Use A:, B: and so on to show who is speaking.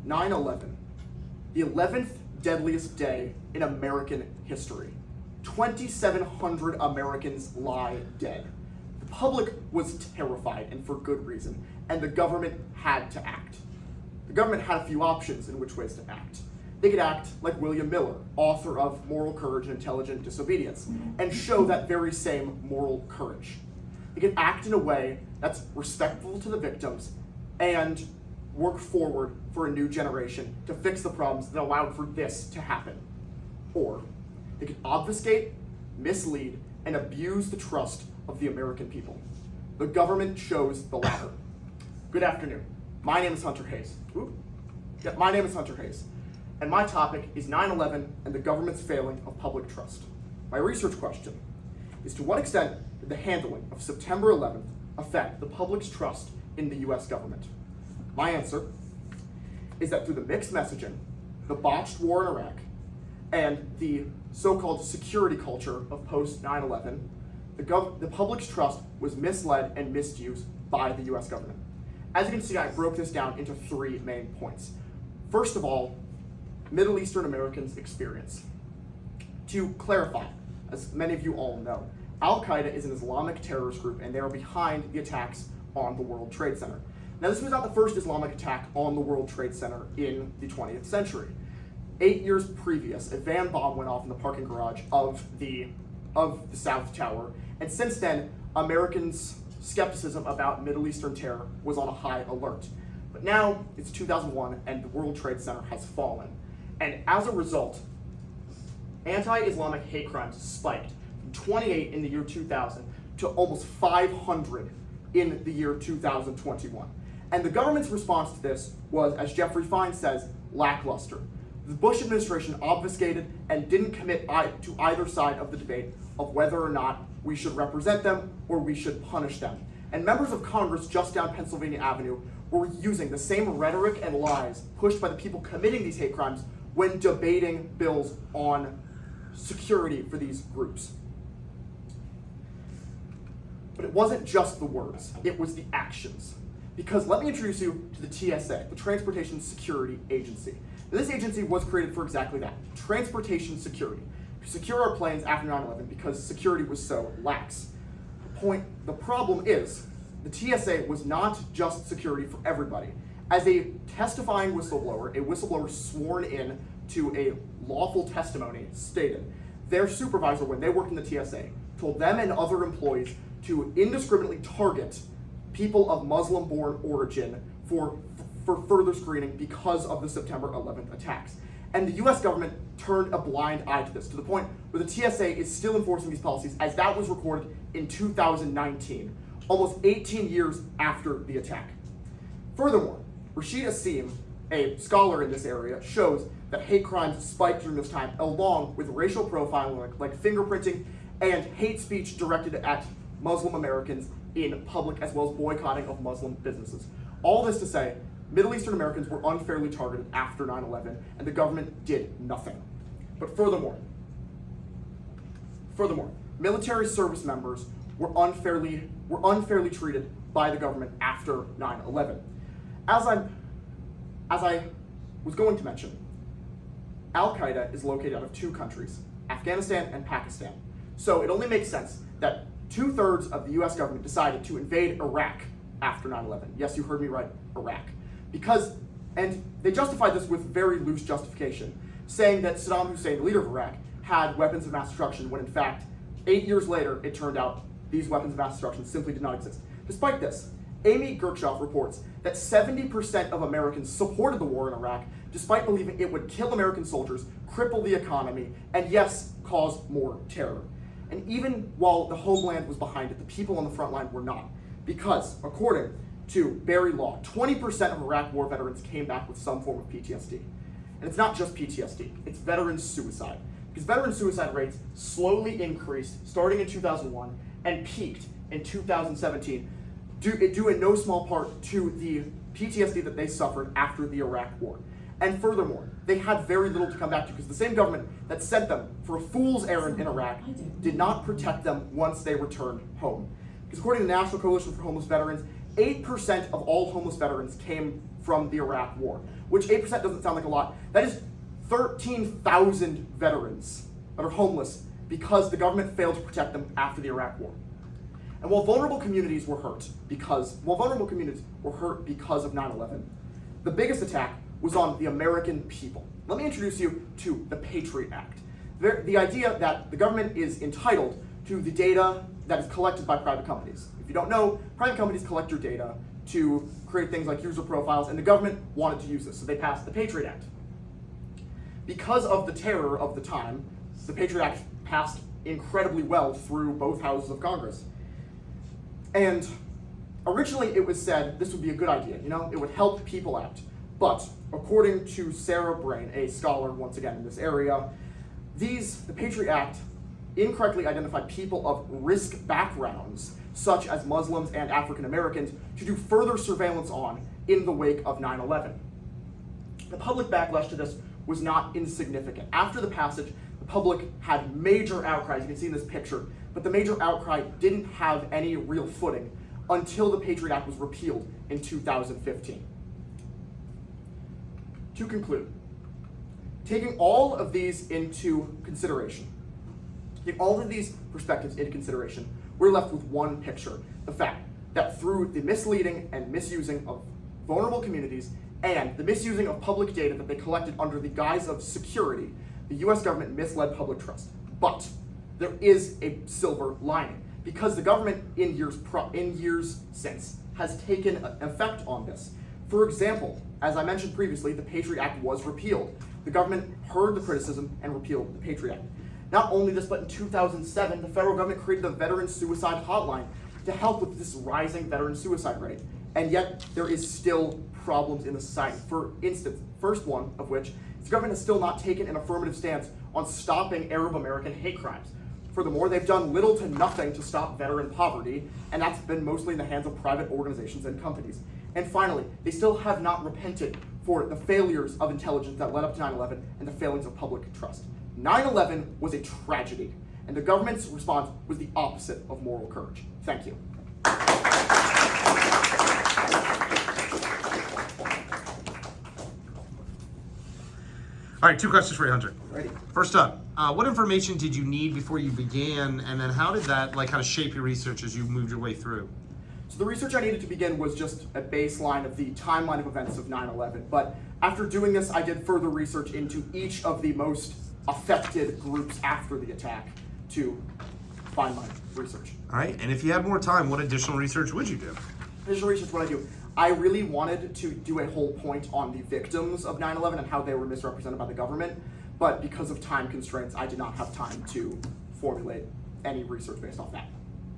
A: 9/11, the 11th deadliest day in American history. 2,700 Americans lie dead. The public was terrified, and for good reason, and the government had to act. The government had a few options in which ways to act. They could act like William Miller, author of Moral Courage and Intelligent Disobedience, and show that very same moral courage. They could act in a way that's respectful to the victims and work forward for a new generation to fix the problems that allowed for this to happen. Or they could obfuscate, mislead, and abuse the trust of the American people. The government chose the latter. Good afternoon. My name is Hunter Hayes. My name is Hunter Hayes, and my topic is 9/11 and the government's failing of public trust. My research question is, to what extent did the handling of September 11th affect the public's trust in the US government? My answer is that through the mixed messaging, the botched war in Iraq, and the so-called security culture of post-9/11, the public's trust was misled and misused by the US government. As you can see, I broke this down into three main points. First of all, Middle Eastern Americans' experience. To clarify, as many of you all know, Al-Qaeda is an Islamic terrorist group, and they are behind the attacks on the World Trade Center. Now, this was not the first Islamic attack on the World Trade Center in the 20th century. 8 years previous, a van bomb went off in the parking garage of the South Tower, and since then, Americans' skepticism about Middle Eastern terror was on a high alert. But now, it's 2001, and the World Trade Center has fallen. And as a result, anti-Islamic hate crimes spiked from 28 in the year 2000 to almost 500 in the year 2021. And the government's response to this was, as Jeffrey Fine says, lackluster. The Bush administration obfuscated and didn't commit to either side of the debate of whether or not we should represent them or we should punish them. And members of Congress just down Pennsylvania Avenue were using the same rhetoric and lies pushed by the people committing these hate crimes when debating bills on security for these groups. But it wasn't just the words, it was the actions. Because let me introduce you to the TSA, the Transportation Security Agency. Now, this agency was created for exactly that, transportation security, to secure our planes after 9/11 because security was so lax. The problem is, the TSA was not just security for everybody. As a testifying whistleblower, a whistleblower sworn in to a lawful testimony stated, their supervisor, when they worked in the TSA, told them and other employees to indiscriminately target people of Muslim-born origin for further screening because of the September 11th attacks. And the US government turned a blind eye to this, to the point where the TSA is still enforcing these policies, as that was recorded in 2019, almost 18 years after the attack. Furthermore, Rashid Asim, a scholar in this area, shows that hate crimes spiked during this time, along with racial profiling like fingerprinting and hate speech directed at Muslim Americans in public, as well as boycotting of Muslim businesses. All this to say, Middle Eastern Americans were unfairly targeted after 9/11, and the government did nothing. But furthermore, military service members were unfairly treated by the government after 9/11. As I was going to mention, Al-Qaeda is located out of two countries, Afghanistan and Pakistan. So it only makes sense that 2/3 of the US government decided to invade Iraq after 9/11. Yes, you heard me right, Iraq. And they justified this with very loose justification, saying that Saddam Hussein, the leader of Iraq, had weapons of mass destruction, when in fact, 8 years later, it turned out these weapons of mass destruction simply did not exist. Despite this, Amy Gertshoff reports that 70% of Americans supported the war in Iraq, despite believing it would kill American soldiers, cripple the economy, and yes, cause more terror. And even while the homeland was behind it, the people on the front line were not. Because, according to Barry Law, 20% of Iraq war veterans came back with some form of PTSD. And it's not just PTSD, it's veteran suicide. Because veteran suicide rates slowly increased starting in 2001 and peaked in 2017, due in no small part to the PTSD that they suffered after the Iraq war. And furthermore, they had very little to come back to because the same government that sent them for a fool's errand in Iraq did not protect them once they returned home. Because according to the National Coalition for Homeless Veterans, 8% of all homeless veterans came from the Iraq War, which 8% doesn't sound like a lot. That is 13,000 veterans that are homeless because the government failed to protect them after the Iraq War. And while vulnerable communities were hurt because of 9/11, the biggest attack was on the American people. Let me introduce you to the Patriot Act. The idea that the government is entitled to the data that is collected by private companies. If you don't know, private companies collect your data to create things like user profiles, and the government wanted to use this, so they passed the Patriot Act. Because of the terror of the time, the Patriot Act passed incredibly well through both houses of Congress. And originally it was said this would be a good idea, it would help people out. But according to Sarah Brain, a scholar once again in this area, the Patriot Act incorrectly identified people of risk backgrounds, such as Muslims and African Americans, to do further surveillance on in the wake of 9/11. The public backlash to this was not insignificant. After the passage, the public had major outcries, you can see in this picture, but the major outcry didn't have any real footing until the Patriot Act was repealed in 2015. To conclude, taking all of these perspectives into consideration, we're left with one picture: the fact that through the misleading and misusing of vulnerable communities and the misusing of public data that they collected under the guise of security, the US government misled public trust. But there is a silver lining, because the government in years since has taken effect on this. For example, as I mentioned previously, the Patriot Act was repealed. The government heard the criticism and repealed the Patriot Act. Not only this, but in 2007, the federal government created the Veteran Suicide Hotline to help with this rising veteran suicide rate. And yet, there is still problems in the society. For instance, first one of which, the government has still not taken an affirmative stance on stopping Arab American hate crimes. Furthermore, they've done little to nothing to stop veteran poverty, and that's been mostly in the hands of private organizations and companies. And finally, they still have not repented for the failures of intelligence that led up to 9/11 and the failings of public trust. 9/11 was a tragedy, and the government's response was the opposite of moral courage. Thank you.
B: All right, 2 questions for you, Hunter.
A: Ready.
B: First up, what information did you need before you began, and then how did that kind of shape your research as you moved your way through?
A: So the research I needed to begin was just a baseline of the timeline of events of 9/11. But after doing this, I did further research into each of the most affected groups after the attack to find my research.
B: All right, and if you had more time, what additional research would you do?
A: Additional research, what I do, I really wanted to do a whole point on the victims of 9/11 and how they were misrepresented by the government, but because of time constraints, I did not have time to formulate any research based off that.